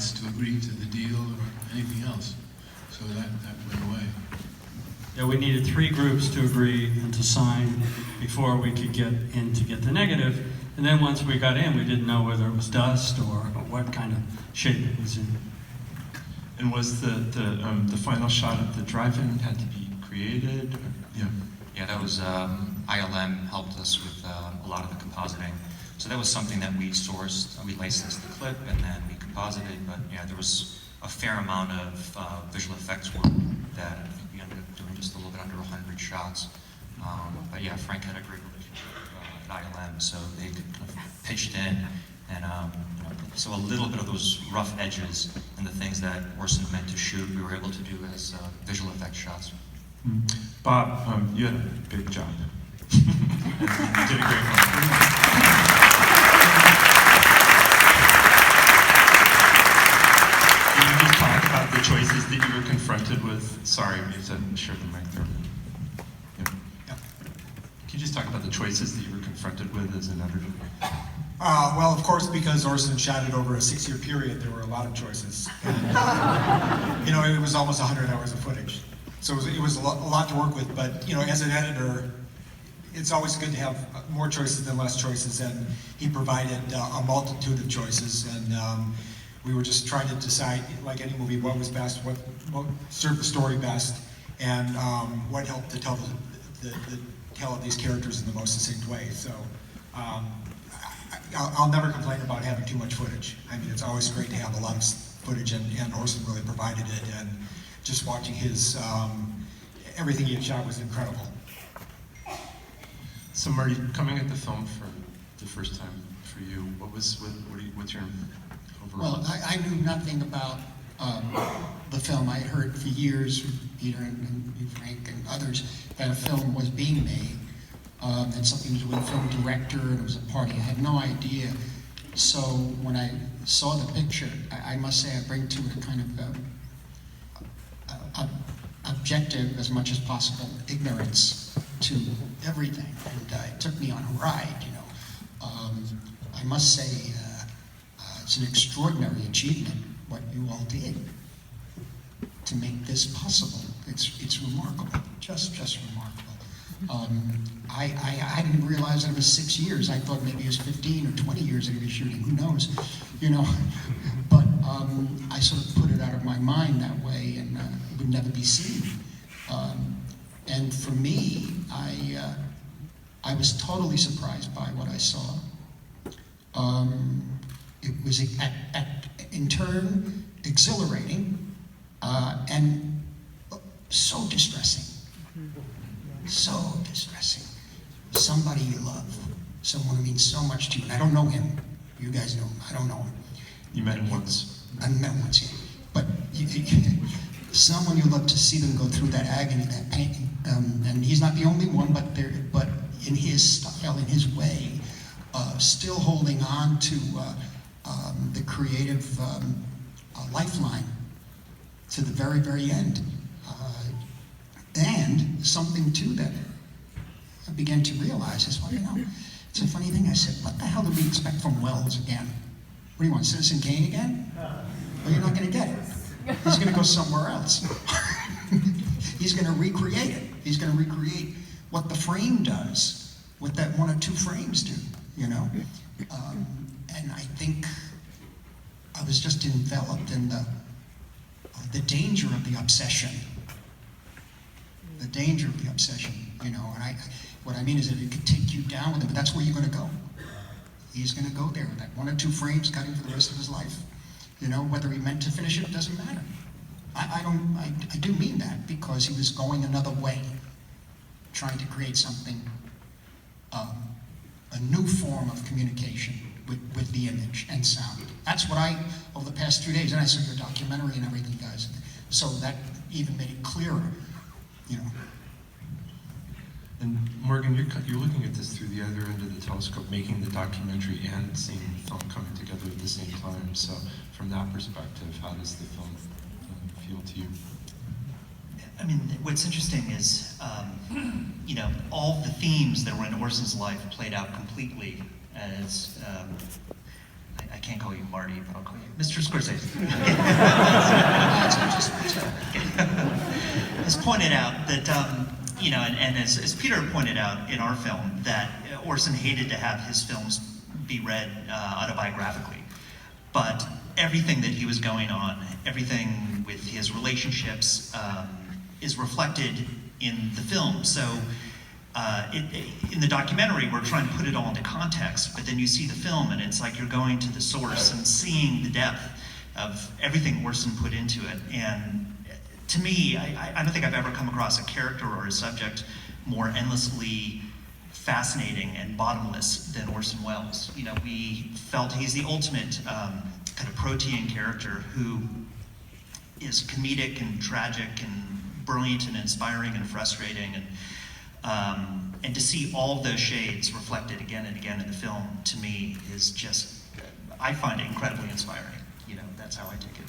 sides to agree to the deal or anything else. So that went away. Yeah, we needed 3 groups to agree and to sign before we could get in to get the negative. And then once we got in, we didn't know whether it was dust or what kind of shape it was in. And was the final shot of the drive-in had to be created? Yeah. Yeah, that was ILM helped us with a lot of the compositing. So that was something that we sourced. We licensed the clip and then we composited. But yeah, there was a fair amount of visual effects work that I think we ended up doing just a little bit under 100 shots. But yeah, Frank had a great relationship at ILM, so they kind of pitched in. And so a little bit of those rough edges and the things that Orson meant to shoot, we were able to do as visual effects shots. Bob, you had a big job. You did a great one. Can you just talk about the choices that you were confronted with? Sorry, we have to share the mic there. Yeah. Can you just talk about the choices that you were confronted with as an editor? Well, of course, because Orson shot it over a 6-year period, there were a lot of choices. And, it was almost 100 hours of footage. So it was a lot to work with, but, as an editor, it's always good to have more choices than less choices, and he provided a multitude of choices, and we were just trying to decide, like any movie, what was best, what served the story best, and what helped to tell the tale of these characters in the most succinct way. So I'll never complain about having too much footage. I mean, it's always great to have a lot of footage, and Orson really provided it, and just watching his, everything he had shot was incredible. So Marty, coming at the film for the first time for you, what's your overall? Well, I knew nothing about the film. I had heard for years from Peter and Frank and others that a film was being made, and something to do with a film director, and it was a party. I had no idea. So when I saw the picture, I must say I bring to it a kind of objective, as much as possible, ignorance to everything, and it took me on a ride. I must say it's an extraordinary achievement what you all did to make this possible. It's remarkable, just remarkable. I didn't realize that it was 6 years. I thought maybe it was 15 or 20 years that he was shooting. Who knows? But I sort of put it out of my mind that way, and it would never be seen. And for me, I was totally surprised by what I saw. It was in turn exhilarating and so distressing. So distressing. Somebody you love, someone who means so much to you, and I don't know him. You guys know him. I don't know him. You met him once. I met him once, yeah. But someone you love, to see them go through that agony, that pain, and he's not the only one, but in his style, in his way, still holding on to the creative lifeline to the very, very end. And something too that I began to realize is, well, it's a funny thing. I said, what the hell do we expect from Wells again? What do you want, Citizen Kane again? Well, you're not going to get it. He's going to go somewhere else. He's going to recreate it. He's going to recreate what the frame does, what that 1 or 2 frames do, And I think I was just enveloped in the danger of the obsession. The danger of the obsession, And what I mean is that it could take you down with it, but that's where you're going to go. He's going to go there. That 1 or 2 frames got him for the rest of his life. Whether he meant to finish it doesn't matter. I do mean that, because he was going another way, trying to create something, a new form of communication with the image and sound. That's what over the past 2 days, and I saw your documentary and everything, guys, so that even made it clearer, And Morgan, you're looking at this through the other end of the telescope, making the documentary and seeing the film coming together at the same time. So from that perspective, how does the film feel to you? I mean, what's interesting is, all the themes that were in Orson's life played out completely as, I can't call you Marty, but I'll call you Mr. Scorsese. Has pointed out that, you know, and as Peter pointed out in our film, that Orson hated to have his films be read autobiographically. But everything that he was going on, everything with his relationships, is reflected in the film. So in the documentary, we're trying to put it all into context, but then you see the film and it's like you're going to the source and seeing the depth of everything Orson put into it. And to me, I don't think I've ever come across a character or a subject more endlessly fascinating and bottomless than Orson Welles. You know, we felt he's the ultimate kind of protean character who is comedic and tragic and brilliant and inspiring and frustrating, and to see all those shades reflected again and again in the film, to me, is just, I find it incredibly inspiring. You know, that's how I take it.